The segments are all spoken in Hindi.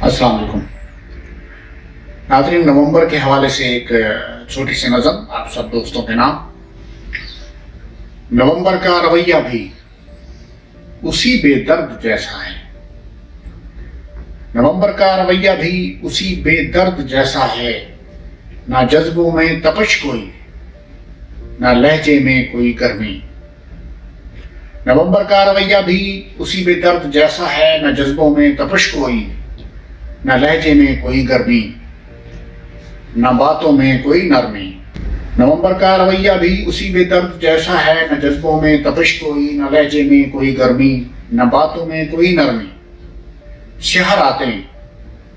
अस्सलाम वालेकुम नाज़रीन। नवंबर के हवाले से एक छोटी सी नज़म आप सब दोस्तों के नाम। नवंबर का रवैया भी उसी बेदर्द जैसा है। नवंबर का रवैया भी उसी बेदर्द जैसा है। ना जज्बों में तपश कोई, ना लहजे में कोई गर्मी। नवंबर का रवैया भी उसी बेदर्द जैसा है। न जज्बों में तपश कोई, न लहजे में कोई गर्मी, न बातों में कोई नरमी। नवंबर का रवैया भी उसी बेदर्द जैसा है। न जज्बों में तपश कोई, न लहजे में कोई गर्मी, न बातों में कोई नरमी। सियाह रातें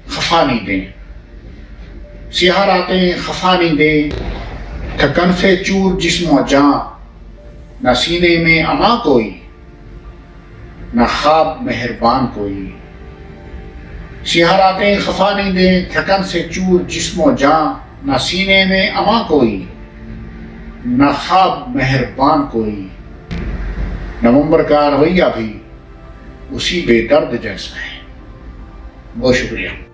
खफा नींदें, सियाह रातें खफा नींदें, थकन से चूर जिस्म और जान। न सीने में अमा कोई, न ख्वाब मेहरबान कोई। सियाह रातें खफा नींदें, थकन से चूर जिस्म जान। न सीने में अमा कोई, न ख्वाब मेहरबान कोई। नवंबर का रवैया भी उसी बेदर्द जैसा है। बहुत शुक्रिया।